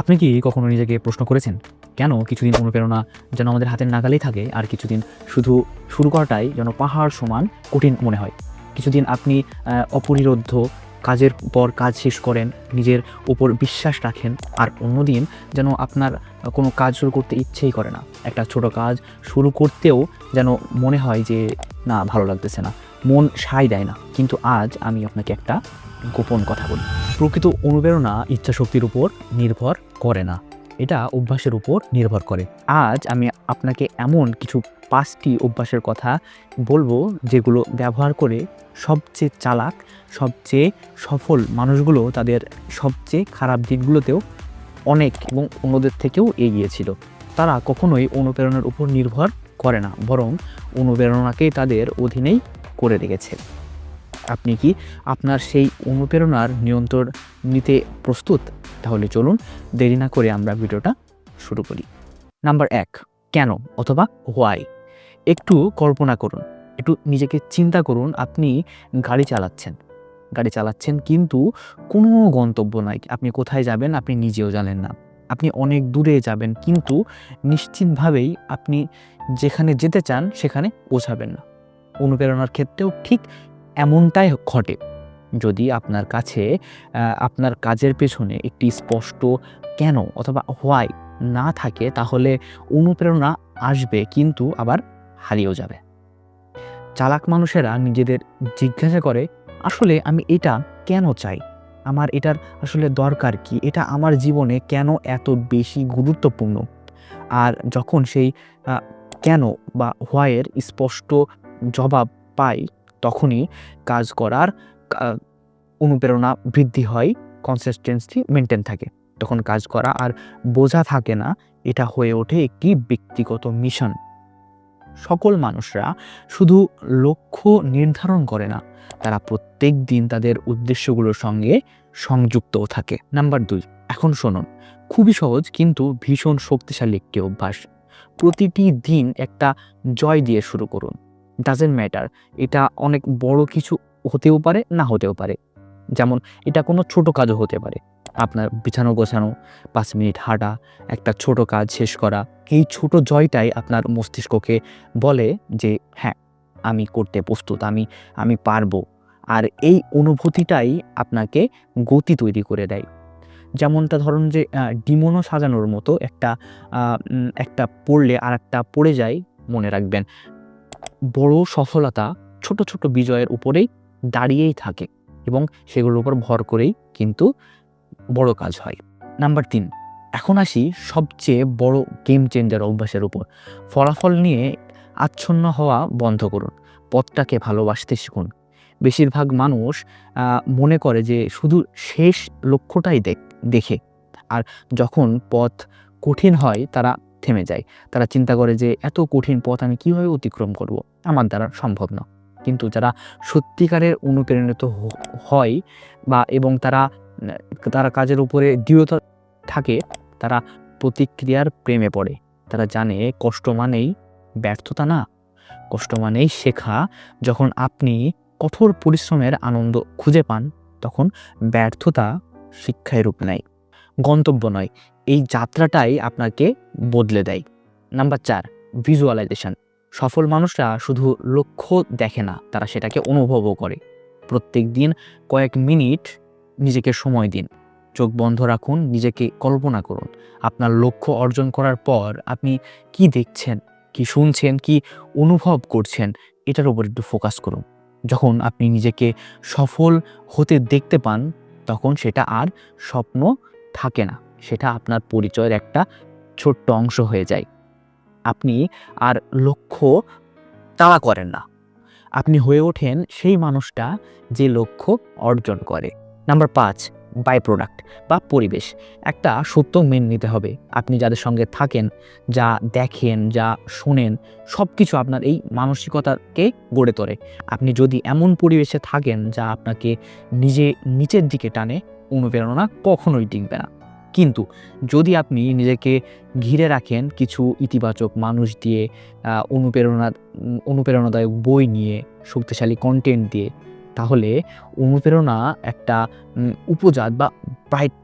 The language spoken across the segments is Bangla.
আপনি কি কখনো নিজেকে প্রশ্ন করেছেন কেন কিছুদিন অনুপ্রেরণা যেন আমাদের হাতের নাগালেই থাকে আর কিছুদিন শুধু শুরু করাটাই যেন পাহাড় সমান কঠিন মনে হয়? কিছুদিন আপনি অপরিরোধ্য কাজের পর কাজ শেষ করেন, নিজের উপর বিশ্বাস রাখেন, আর অন্যদিন যেন আপনার কোনো কাজ শুরু করতে ইচ্ছেই করে না। একটা ছোট কাজ শুরু করতেও যেন মনে হয় যে না, ভালো লাগতেছে না, মন সায় দেয় না। কিন্তু আজ আমি আপনাকে একটা গোপন কথা বলি। প্রকৃত অনুপ্রেরণা ইচ্ছাশক্তির উপর নির্ভর করে না, এটা অভ্যাসের উপর নির্ভর করে। আজ আমি আপনাকে এমন কিছু 5টি অভ্যাসের কথা বলবো যেগুলো ব্যবহার করে সবচেয়ে চালাক, সবচেয়ে সফল মানুষগুলো তাদের সবচেয়ে খারাপ দিনগুলোতেও অনেক এবং অন্যদের থেকেও এগিয়েছিল। তারা কখনোই অনুপ্রেরণার উপর নির্ভর করে না, বরং অনুপ্রেরণাকেই তাদের অধীনেই করে রেখেছে। আপনি কি আপনার সেই অনুপ্রেরণার নিয়ন্ত্রণ নিতে প্রস্তুত? তাহলে চলুন দেরি না করে আমরা ভিডিওটা শুরু করি। নাম্বার 1, কেন অথবা হোয়াই। একটু কল্পনা করুন, একটু নিজেকে চিন্তা করুন। আপনি গাড়ি চালাচ্ছেন কিন্তু কোনো গন্তব্য নাই। আপনি কোথায় যাবেন আপনি নিজেও জানেন না। আপনি অনেক দূরে যাবেন কিন্তু নিশ্চিতভাবেই আপনি যেখানে যেতে চান সেখানে পৌঁছাবেন না। অনুপ্রেরণার ক্ষেত্রেও ঠিক এমনটাই ঘটে। যদি আপনার কাছে আপনার কাজের পেছনে একটি স্পষ্ট কেন অথবা হোয়াই না থাকে, তাহলে অনুপ্রেরণা আসবে কিন্তু আবার হারিয়েও যাবে। চালাক মানুষেরা নিজেদের জিজ্ঞাসা করে, আসলে আমি এটা কেন চাই, আমার এটার আসলে দরকার কি, এটা আমার জীবনে কেন এত বেশি গুরুত্বপূর্ণ। আর যখন সেই কেন বা হোয়াইয়ের স্পষ্ট জবাব পাই, তখনই কাজ করার অনুপ্রেরণা বৃদ্ধি হয়, কনসিস্টেন্সি মেনটেন থাকে। তখন কাজ করা আর বোঝা থাকে না, এটা হয়ে ওঠে একটি ব্যক্তিগত মিশন। সকল মানুষরা শুধু লক্ষ্য নির্ধারণ করে না, তারা প্রত্যেক দিন তাদের উদ্দেশ্যগুলোর সঙ্গে সংযুক্তও থাকে। নাম্বার 2, এখন শুনুন, খুবই সহজ কিন্তু ভীষণ শক্তিশালী একটি অভ্যাস। প্রতিটি দিন একটা জয় দিয়ে শুরু করুন। ডাজেন্ট ম্যাটার, এটা অনেক বড় কিছু হতেও পারে, না হতেও পারে। যেমন এটা কোনো ছোট কাজও হতে পারে। আপনার বিছানো গোছানো, 5 মিনিট হাঁটা, একটা ছোট কাজ শেষ করা। এই ছোট জয়টাই আপনার মস্তিষ্ককে বলে যে হ্যাঁ, আমি করতে প্রস্তুত, আমি পারবো। আর এই অনুভূতিটাই আপনাকে গতি তৈরি করে দেয়। যেমনটা ধরুন যে ডিমোনো সাজানোর মতো, একটা পড়লে আর একটা পড়ে যায়। মনে রাখবেন, বড় সফলতা ছোট ছোট বিজয়ের উপরেই দাঁড়িয়েই থাকে এবং সেগুলোর উপর ভর করেই কিন্তু বড় কাজ হয়। নাম্বার 3, এখন আসি সবচেয়ে বড় গেম চেঞ্জার অভ্যাসের উপর। ফলাফল নিয়ে আচ্ছন্ন হওয়া বন্ধ করুন, পথটাকে ভালোবাসতে শিখুন। বেশিরভাগ মানুষ মনে করে যে শুধু শেষ লক্ষ্যটাই দেখে, আর যখন পথ কঠিন হয় তারা থেমে যায়। তারা চিন্তা করে যে এত কঠিন পথ আমি কিভাবে অতিক্রম করব, আমার দ্বারা সম্ভব না। কিন্তু যারা সত্যিকারের অনুপ্রেরণিত হয় এবং তারা কাজের উপরে দৃঢ়তা থাকে, তারা প্রতিক্রিয়ার প্রেমে পড়ে। তারা জানে কষ্ট মানেই ব্যর্থতা না, কষ্ট মানেই শেখা। যখন আপনি কঠোর পরিশ্রমের আনন্দ খুঁজে পান, তখন ব্যর্থতা শিক্ষায় রূপ নেয়, গন্তব্য নয়। এই যাত্রাটাই আপনাকে বদলে দেয়। Number 4, visualization. সফল মানুষরা শুধু লক্ষ্য দেখে না, তারা সেটাকে অনুভবও করে। প্রত্যেক দিন কয়েক মিনিট নিজেকে সময় দিন, চোখ বন্ধ রাখুন, নিজেকে কল্পনা করুন। আপনার লক্ষ্য অর্জন করার পর আপনি কি দেখছেন, কি শুনছেন, কি অনুভব করছেন, এটার উপর একটু ফোকাস করুন। যখন আপনি নিজেকে সফল হতে দেখতে পান, তখন সেটা আর স্বপ্ন থাকে না, সেটা আপনার পরিচয়ের একটা ছোট্ট অংশ হয়ে যায়। আপনি আর লক্ষ্য তাড়া করেন না, আপনি হয়ে ওঠেন সেই মানুষটা যে লক্ষ্য অর্জন করে। নাম্বার 5, বাই প্রোডাক্ট বা পরিবেশ। একটা সত্য মেনে নিতে হবে, আপনি যাদের সঙ্গে থাকেন, যা দেখেন, যা শোনেন, সব কিছু আপনার এই মানসিকতাকে গড়ে তোলে। আপনি যদি এমন পরিবেশে থাকেন যা আপনাকে নিচের দিকে টানে, অনুপ্রেরণা কখনোই টিকবে না। কিন্তু যদি আপনি নিজেকে ঘিরে রাখেন কিছু ইতিবাচক মানুষ দিয়ে, অনুপ্রেরণাদায়ক বই নিয়ে, শক্তিশালী কন্টেন্ট দিয়ে, তাহলে অনুপ্রেরণা একটা উপজাত বা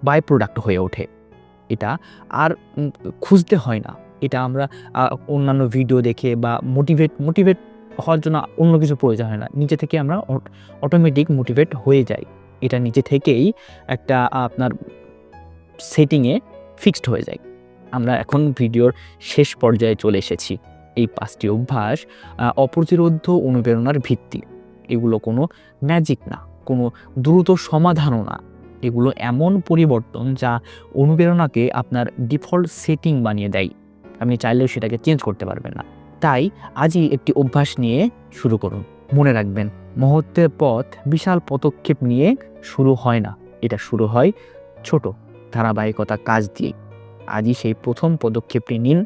বাই প্রোডাক্ট হয়ে ওঠে। এটা আর খুঁজতে হয় না। এটা আমরা অন্যান্য ভিডিও দেখে বা মোটিভেট হওয়ার জন্য অন্য কিছু প্রয়োজন হয় না। নিজে থেকে আমরা অটোমেটিক মোটিভেট হয়ে যাই। এটা নিজে থেকেই একটা আপনার সেটিংয়ে ফিক্সড হয়ে যায়। আমরা এখন ভিডিওর শেষ পর্যায়ে চলে এসেছি। এই ৫টি অভ্যাস অপ্রতিরোধ্য অনুপ্রেরণার ভিত্তি। এগুলো কোনো ম্যাজিক না, কোনো দ্রুত সমাধানও না। এগুলো এমন পরিবর্তন যা অনুপ্রেরণাকে আপনার ডিফল্ট সেটিং বানিয়ে দেয়। আপনি চাইলেও সেটাকে চেঞ্জ করতে পারবেন না। তাই আজই একটি অভ্যাস নিয়ে শুরু করুন। মনে রাখবেন, মুহূর্তের পথ বিশাল পদক্ষেপ নিয়ে শুরু হয় না। এটা শুরু হয় ছোট ধারাবাহিকতা কাজ দিয়ে। আজই সেই প্রথম পদক্ষেপটি নিন।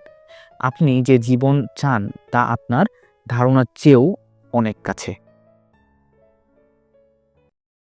আপনি যে জীবন চান তা আপনার ধারণার চেয়েও অনেক কাছে।